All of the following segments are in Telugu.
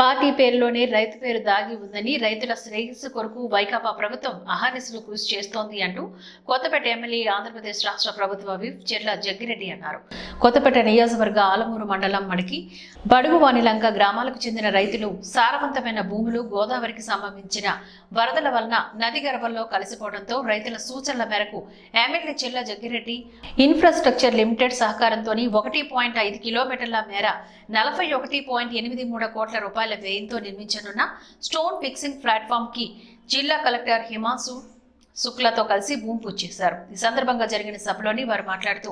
పార్టీ పేరులోనే రైతు పేరు దాగి ఉందని, రైతుల శ్రేయస్సు కొరకు వైకాపా ప్రభుత్వం అహర్నిశలు కృషి చేస్తోంది అంటూ కొత్తపేట ఎమ్మెల్యే ఆంధ్రప్రదేశ్ రాష్ట్ర ప్రభుత్వ విప్ చెర్ల జగ్గిరెడ్డి అన్నారు. కొత్తపేట నియోజకవర్గ ఆలమూరు మండలం మడికి బడుగువానిలంక గ్రామాలకు చెందిన రైతులు సారవంతమైన భూములు గోదావరికి సంబంధించిన వరదల వలన నది గర్భంలో కలిసిపోవడంతో రైతుల సూచనల మేరకు ఎమ్మెల్యే చెర్ల జగ్గిరెడ్డి ఇన్ఫ్రాస్ట్రక్చర్ లిమిటెడ్ సహకారంతో 1.5 కిలోమీటర్ల మేర 41.83 కోట్ల రూపాయల వ్యయంతో నిర్మించనున్న స్టోన్ ఫిక్సింగ్ ప్లాట్ఫామ్ కి జిల్లా కలెక్టర్ హిమాంశు శుక్లతో కలిసి భూమి పూజ చేశారు. ఈ సందర్భంగా జరిగిన సభలోని వారు మాట్లాడుతూ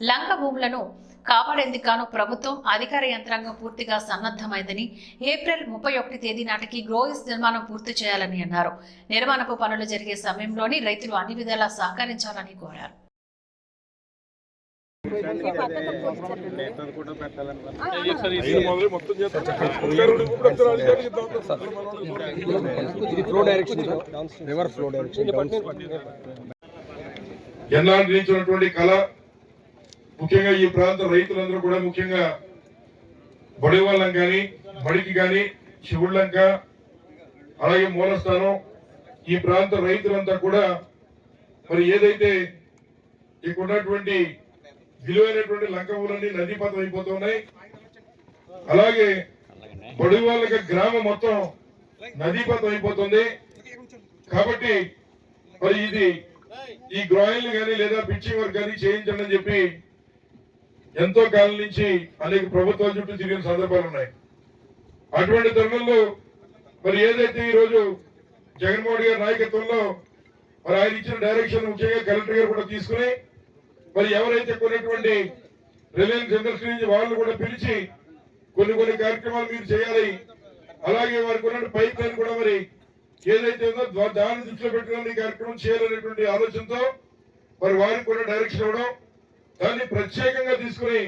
లంక భూములను కాపాడేందుకు గాను ప్రభుత్వం అధికార యంత్రాంగం పూర్తిగా సన్నద్ధమైందని, ఏప్రిల్ 31 తేదీ నాటికి గ్రోయిస్ నిర్మాణం పూర్తి చేయాలని అన్నారు. నిర్మాణపు పనులు జరిగే సమయంలోని రైతులు అన్ని విధాలా సహకరించాలని కోరారు. ఎన్నాళ్ళించినటువంటి కళ ముఖ్యంగా ఈ ప్రాంత రైతులందరూ కూడా ముఖ్యంగా బడివాళ్ళం కానీ మడికి కానీ శివుళ్ళంక అలాగే మూలస్థానం ఈ ప్రాంత రైతులంతా కూడా మరి ఏదైతే ఇక్కడ ఉన్నటువంటి విలువైనటువంటి లంక ఊళ్ళన్నీ నదీపథం అయిపోతున్నాయి. అలాగే బడివాళ్ళకి గ్రామం మొత్తం నదీపథం అయిపోతుంది. కాబట్టి మరి ఇది ఈ గ్రాయిల్ కానీ లేదా పిచ్చింగ్ వర్క్ కానీ చేయించండి అని చెప్పి ఎంతో కాలం నుంచి అనేక ప్రభుత్వాల చుట్టూ తిరిగిన సందర్భాలు ఉన్నాయి. అటువంటి తరుణంలో మరి ఏదైతే ఈ రోజు జగన్మోహన్ గారి నాయకత్వంలో మరి ఆయన ఇచ్చిన డైరెక్షన్ ముఖ్యంగా కలెక్టర్ గారు కూడా తీసుకుని మరి ఎవరైతే కొన్నటువంటి రిలయన్స్ ఇండస్ట్రీ నుంచి వాళ్ళు కూడా పిలిచి కొన్ని కార్యక్రమాలు మీరు చేయాలి, అలాగే వారికి ఉన్న పైప్ లైన్ కూడా మరి ఏదైతే ఉందో దాన్ని దృష్టిలో పెట్టుకుని కార్యక్రమం చేయాలనేటువంటి ఆలోచనతో మరి వారికి కూడా డైరెక్షన్ ఇవ్వడం, దాన్ని ప్రత్యేకంగా తీసుకుని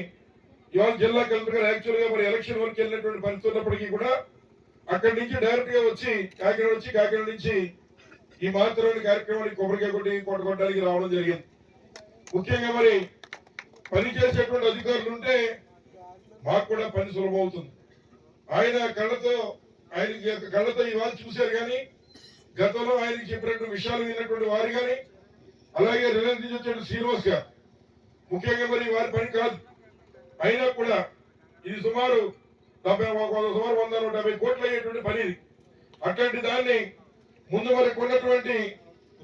ఇవాళ జిల్లా కలెక్టర్ గారు యాక్చువల్ గా మరి ఎలక్షన్ వరకు వెళ్ళినటువంటి పరిస్థితి ఉన్నప్పటికీ కూడా అక్కడి నుంచి డైరెక్ట్ గా వచ్చి కాకినాడ నుంచి ఈ మాత్రమే కార్యక్రమానికి కొబ్బరికాయ కొట్టి కొట్టడానికి రావడం జరిగింది. ముఖ్యంగా మరి పని చేసేటువంటి అధికారులు ఉంటే మాకు కూడా పని సులభం అవుతుంది. ఆయన కళ్ళతో ఇవాళ చూశారు కానీ గతంలో ఆయనకి చెప్పినటువంటి విషయాలు విన్నటువంటి వారు కానీ అలాగే రిలయన్స్ నుంచి వచ్చే శ్రీనివాస్ గారు ముఖ్యంగా మరి వారి పని కాదు, అయినా కూడా ఇది సుమారు 100-150 కోట్లు అయ్యేటువంటి పని ఇది. అట్లాంటి దాన్ని ముందు వరకు ఉన్నటువంటి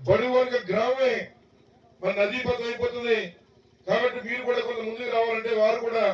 బడువర్గ గ్రామమే మన నదీపథం అయిపోతుంది. కాబట్టి మీరు కూడా కొంత ముందుకు రావాలంటే వారు కూడా